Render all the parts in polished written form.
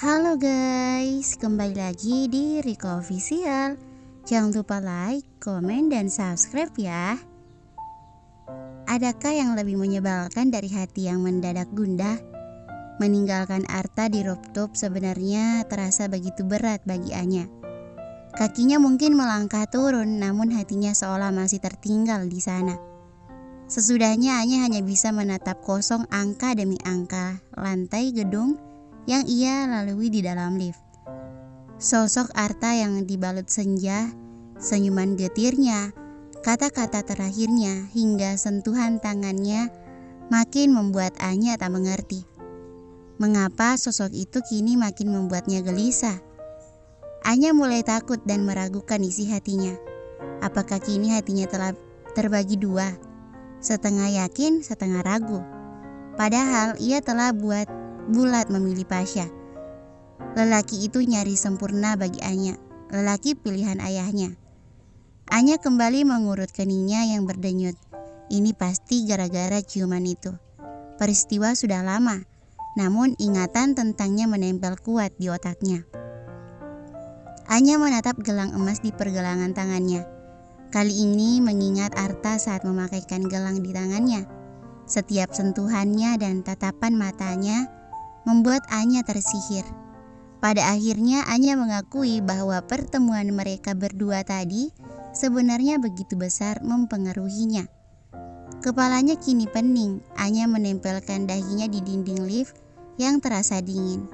Halo guys, kembali lagi di Riko Official. Jangan lupa like, komen, dan subscribe ya. Adakah yang lebih menyebalkan dari hati yang mendadak gundah? Meninggalkan Arta di rooftop sebenarnya terasa begitu berat bagi Anya. Kakinya mungkin melangkah turun, namun hatinya seolah masih tertinggal di sana. Sesudahnya Anya hanya bisa menatap kosong angka demi angka lantai gedung yang ia lalui di dalam lift. Sosok Arta yang dibalut senja, senyuman getirnya, kata-kata terakhirnya hingga sentuhan tangannya makin membuat Anya tak mengerti. Mengapa sosok itu kini makin membuatnya gelisah? Anya mulai takut dan meragukan isi hatinya. Apakah kini hatinya telah terbagi dua? Setengah yakin, setengah ragu. Padahal ia telah bulat memilih Pasha. Lelaki itu nyaris sempurna bagi Anya, lelaki pilihan ayahnya. Anya kembali mengurut keningnya yang berdenyut. Ini pasti gara-gara ciuman itu. Peristiwa sudah lama, namun ingatan tentangnya menempel kuat di otaknya. Anya menatap gelang emas di pergelangan tangannya. Kali ini mengingat Arta saat memakaikan gelang di tangannya. Setiap sentuhannya dan tatapan matanya membuat Anya tersihir. Pada akhirnya Anya mengakui bahwa pertemuan mereka berdua tadi sebenarnya begitu besar mempengaruhinya. Kepalanya kini pening. Anya menempelkan dahinya di dinding lift yang terasa dingin.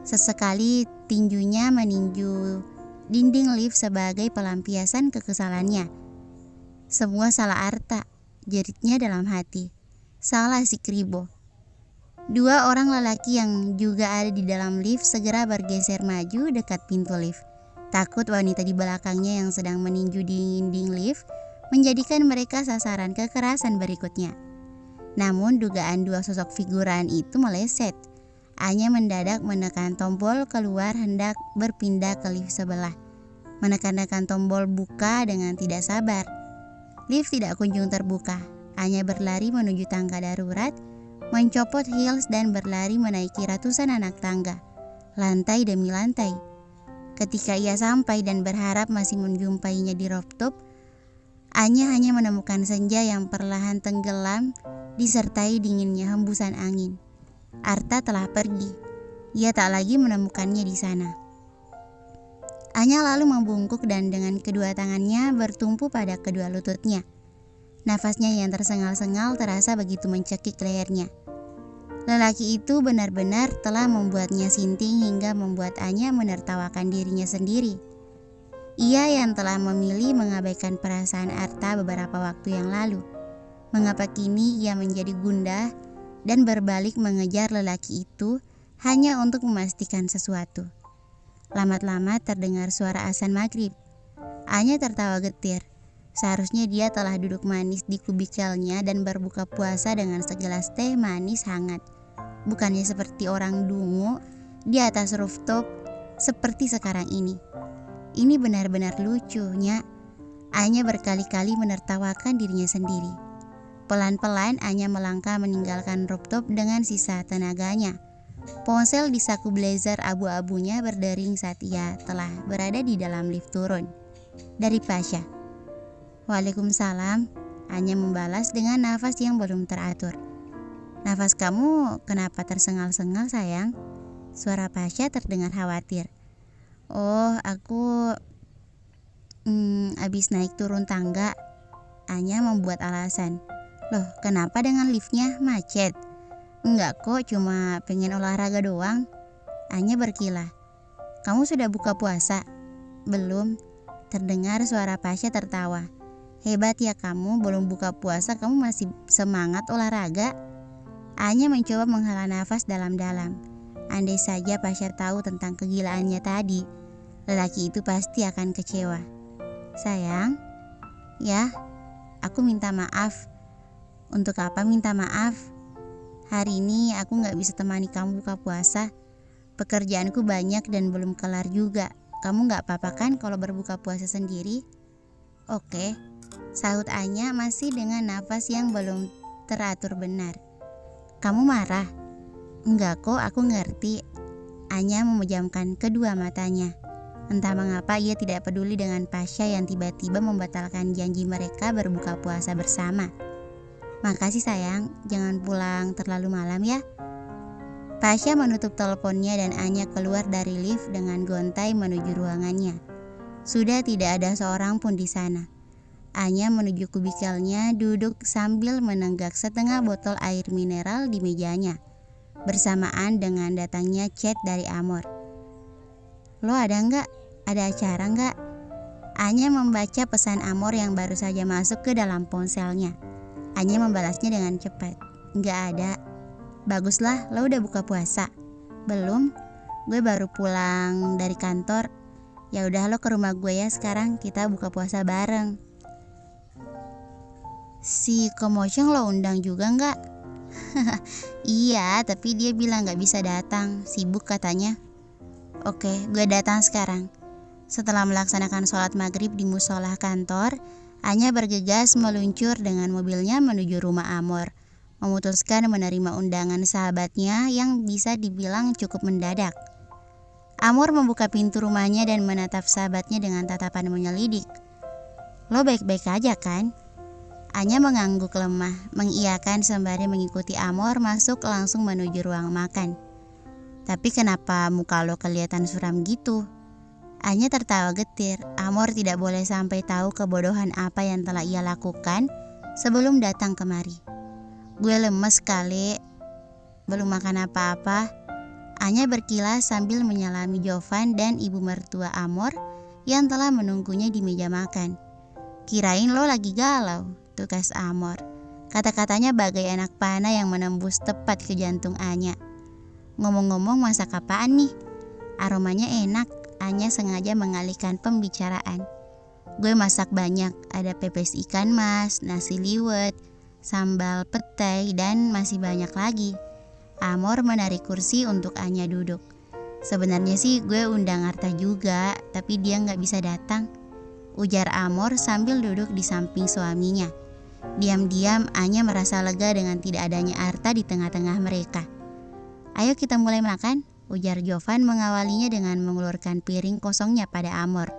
Sesekali tinjunya meninju dinding lift sebagai pelampiasan kekesalannya. Semua salah Arta, jeritnya dalam hati. Salah si Kribo. Dua orang lelaki yang juga ada di dalam lift segera bergeser maju dekat pintu lift. Takut wanita di belakangnya yang sedang meninju dinding lift menjadikan mereka sasaran kekerasan berikutnya. Namun dugaan dua sosok figuran itu meleset. Anya mendadak menekan tombol keluar hendak berpindah ke lift sebelah. Menekan-nekan tombol buka dengan tidak sabar. Lift tidak kunjung terbuka. Anya berlari menuju tangga darurat, mencopot heels dan berlari menaiki ratusan anak tangga, lantai demi lantai. Ketika ia sampai dan berharap masih menjumpainya di rooftop, Anya hanya menemukan senja yang perlahan tenggelam disertai dinginnya hembusan angin. Arta telah pergi. Ia tak lagi menemukannya di sana. Anya lalu membungkuk dan dengan kedua tangannya bertumpu pada kedua lututnya. Nafasnya yang tersengal-sengal terasa begitu mencekik lehernya. Lelaki itu benar-benar telah membuatnya sinting hingga membuat Anya menertawakan dirinya sendiri. Ia yang telah memilih mengabaikan perasaan Arta beberapa waktu yang lalu. Mengapa kini ia menjadi gundah dan berbalik mengejar lelaki itu hanya untuk memastikan sesuatu? Lamat-lamat terdengar suara azan maghrib. Anya tertawa getir. Seharusnya dia telah duduk manis di kubikelnya dan berbuka puasa dengan segelas teh manis hangat. Bukannya seperti orang dungu di atas rooftop seperti sekarang ini. Ini benar-benar lucunya. Anya berkali-kali menertawakan dirinya sendiri. Pelan-pelan Anya melangkah meninggalkan rooftop dengan sisa tenaganya. Ponsel di saku blazer abu-abunya berdering saat ia telah berada di dalam lift turun. Dari Pasha. Waalaikumsalam, Anya membalas dengan nafas yang belum teratur. Nafas kamu kenapa tersengal-sengal sayang? Suara Pasha terdengar khawatir. Oh, aku abis naik turun tangga. Anya membuat alasan. Loh, kenapa dengan liftnya macet? Enggak kok, cuma pengen olahraga doang. Anya berkilah. Kamu sudah buka puasa? Belum. Terdengar suara Pasha tertawa. Hebat ya kamu, belum buka puasa kamu masih semangat olahraga. Anya mencoba menghela nafas dalam-dalam. Andai saja Pasha tahu tentang kegilaannya tadi, lelaki itu pasti akan kecewa. Sayang, ya, aku minta maaf. Untuk apa minta maaf? Hari ini aku gak bisa temani kamu buka puasa. Pekerjaanku banyak dan belum kelar juga. Kamu gak apa-apa kan kalau berbuka puasa sendiri? Oke, sahut Anya masih dengan nafas yang belum teratur benar. Kamu marah? Enggak kok, aku ngerti. Anya memejamkan kedua matanya. Entah mengapa ia tidak peduli dengan Pasha yang tiba-tiba membatalkan janji mereka berbuka puasa bersama. "Makasih sayang, jangan pulang terlalu malam ya." Pasha menutup teleponnya dan Anya keluar dari lift dengan gontai menuju ruangannya. Sudah tidak ada seorang pun di sana. Anya menuju kubikelnya, duduk sambil menenggak setengah botol air mineral di mejanya, bersamaan dengan datangnya chat dari Amor. "Lo ada nggak? Ada acara nggak?" Anya membaca pesan Amor yang baru saja masuk ke dalam ponselnya. Anya membalasnya dengan cepat. "Nggak ada." "Baguslah, lo udah buka puasa?" "Belum, gue baru pulang dari kantor." "Ya udah, lo ke rumah gue ya sekarang, kita buka puasa bareng." "Si Komoceng lo undang juga nggak?" "Iya, tapi dia bilang nggak bisa datang, sibuk katanya." "Oke, gue datang sekarang." Setelah melaksanakan sholat maghrib di musola kantor, Anya bergegas meluncur dengan mobilnya menuju rumah Amor, memutuskan menerima undangan sahabatnya yang bisa dibilang cukup mendadak. Amor membuka pintu rumahnya dan menatap sahabatnya dengan tatapan menyelidik. "Lo baik-baik aja kan?" Anya mengangguk lemah, mengiyakan sembari mengikuti Amor masuk langsung menuju ruang makan. "Tapi kenapa muka lo kelihatan suram gitu?" Anya tertawa getir. Amor tidak boleh sampai tahu kebodohan apa yang telah ia lakukan sebelum datang kemari. "Gue lemes kali, belum makan apa-apa." Anya berkilas sambil menyalami Jovan dan ibu mertua Amor yang telah menunggunya di meja makan. "Kirain lo lagi galau," tukas Amor. Kata-katanya bagai anak panah yang menembus tepat ke jantung Anya. "Ngomong-ngomong, masak apaan nih? Aromanya enak." Anya sengaja mengalihkan pembicaraan. "Gue masak banyak, ada pepes ikan mas, nasi liwet, sambal petai, dan masih banyak lagi." Amor menarik kursi untuk Anya duduk. "Sebenarnya sih gue undang Arta juga, tapi dia nggak bisa datang," ujar Amor sambil duduk di samping suaminya. Diam-diam Anya merasa lega dengan tidak adanya Arta di tengah-tengah mereka. "Ayo kita mulai makan," ujar Jovan mengawalinya dengan mengulurkan piring kosongnya pada Amor.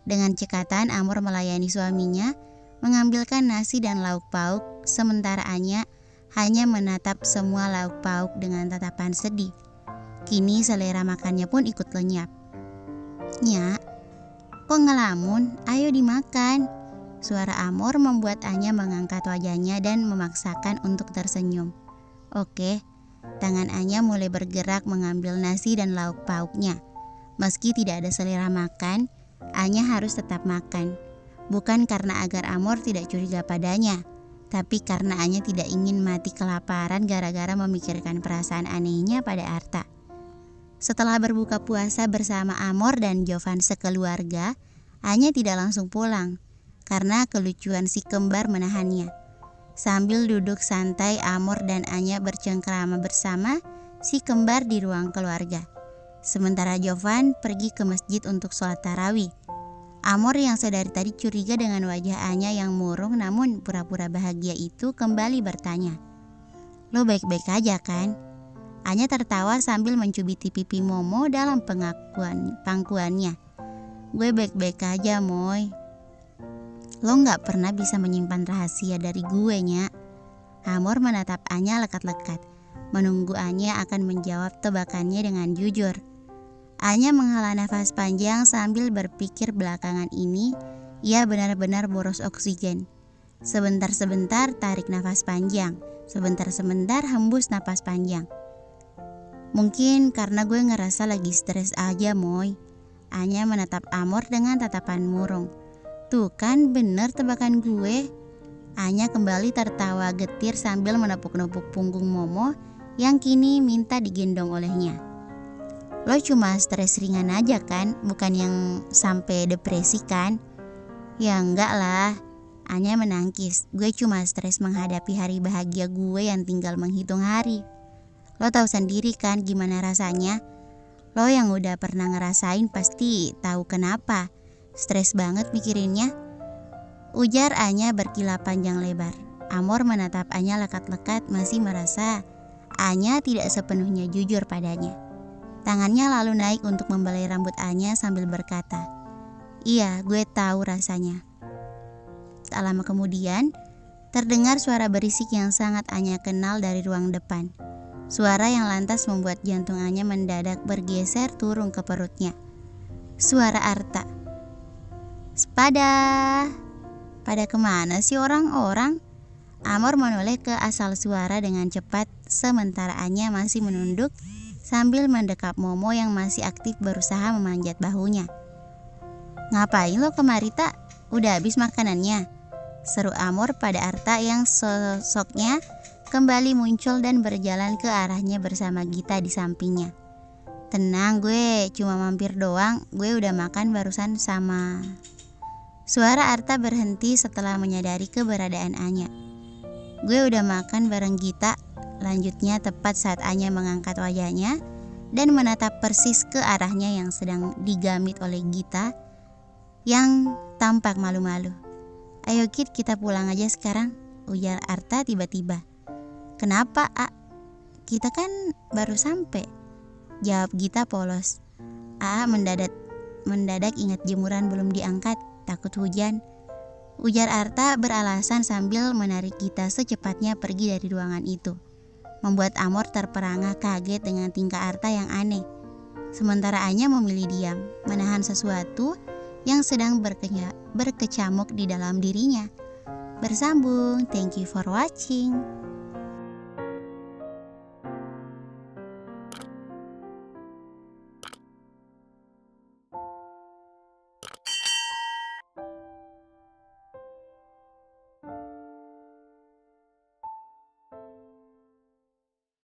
Dengan cekatan Amor melayani suaminya, mengambilkan nasi dan lauk pauk, sementara Anya hanya menatap semua lauk pauk dengan tatapan sedih. Kini selera makannya pun ikut lenyap. "Nyak, kok ngelamun? Ayo dimakan." Suara Amor membuat Anya mengangkat wajahnya dan memaksakan untuk tersenyum. "Oke." Tangan Anya mulai bergerak mengambil nasi dan lauk pauknya. Meski tidak ada selera makan, Anya harus tetap makan. Bukan karena agar Amor tidak curiga padanya, tapi karena Anya tidak ingin mati kelaparan gara-gara memikirkan perasaan anehnya pada Arta. Setelah berbuka puasa bersama Amor dan Jovan sekeluarga, Anya tidak langsung pulang karena kelucuan si kembar menahannya. Sambil duduk santai, Amor dan Anya bercengkrama bersama si kembar di ruang keluarga. Sementara Jovan pergi ke masjid untuk sholat tarawih. Amor yang sedari tadi curiga dengan wajah Anya yang murung namun pura-pura bahagia itu kembali bertanya, "Lo baik-baik aja kan?" Anya tertawa sambil mencubiti pipi Momo dalam pangkuannya. "Gue baik-baik aja, Moy." "Lo gak pernah bisa menyimpan rahasia dari gue, Nya." Amor menatap Anya lekat-lekat, menunggu Anya akan menjawab tebakannya dengan jujur. Anya menghela nafas panjang sambil berpikir belakangan ini ia benar-benar boros oksigen. Sebentar-sebentar tarik nafas panjang, sebentar-sebentar hembus nafas panjang. "Mungkin karena gue ngerasa lagi stres aja, Moy." Anya menatap Amor dengan tatapan murung. "Tuh kan bener tebakan gue." Anya kembali tertawa getir sambil menepuk-nepuk punggung Momo yang kini minta digendong olehnya. "Lo cuma stres ringan aja kan, bukan yang sampai depresi kan?" "Ya enggak lah." Anya menangkis. "Gue cuma stres menghadapi hari bahagia gue yang tinggal menghitung hari. Lo tahu sendiri kan gimana rasanya. Lo yang udah pernah ngerasain pasti tahu kenapa. Stres banget mikirinnya," ujar Anya berkilah panjang lebar. Amor menatap Anya lekat-lekat, masih merasa Anya tidak sepenuhnya jujur padanya. Tangannya lalu naik untuk membelai rambut Anya sambil berkata, "Iya, gue tahu rasanya." Tak lama kemudian, terdengar suara berisik yang sangat Anya kenal dari ruang depan. Suara yang lantas membuat jantung Anya mendadak bergeser turun ke perutnya. Suara Arta. "Sepada, pada kemana sih orang-orang?" Amor menoleh ke asal suara dengan cepat, sementara Anya masih menunduk sambil mendekap Momo yang masih aktif berusaha memanjat bahunya. "Ngapain lo kemari, Tak? Udah habis makanannya?" seru Amor pada Arta yang sosoknya kembali muncul dan berjalan ke arahnya bersama Gita di sampingnya. "Tenang, gue cuma mampir doang, gue udah makan barusan sama..." Suara Arta berhenti setelah menyadari keberadaan Anya. "Gue udah makan bareng Gita," lanjutnya tepat saat Anya mengangkat wajahnya dan menatap persis ke arahnya yang sedang digamit oleh Gita yang tampak malu-malu. "Ayo Kit, kita pulang aja sekarang," ujar Arta tiba-tiba. "Kenapa, A? Kita kan baru sampai," jawab Gita polos. A mendadak ingat jemuran belum diangkat, takut hujan, ujar Arta beralasan sambil menarik Gita secepatnya pergi dari ruangan itu. Membuat Amor terperangah kaget dengan tingkah Arta yang aneh. Sementara Anya memilih diam, menahan sesuatu yang sedang berkecamuk di dalam dirinya. Bersambung, thank you for watching.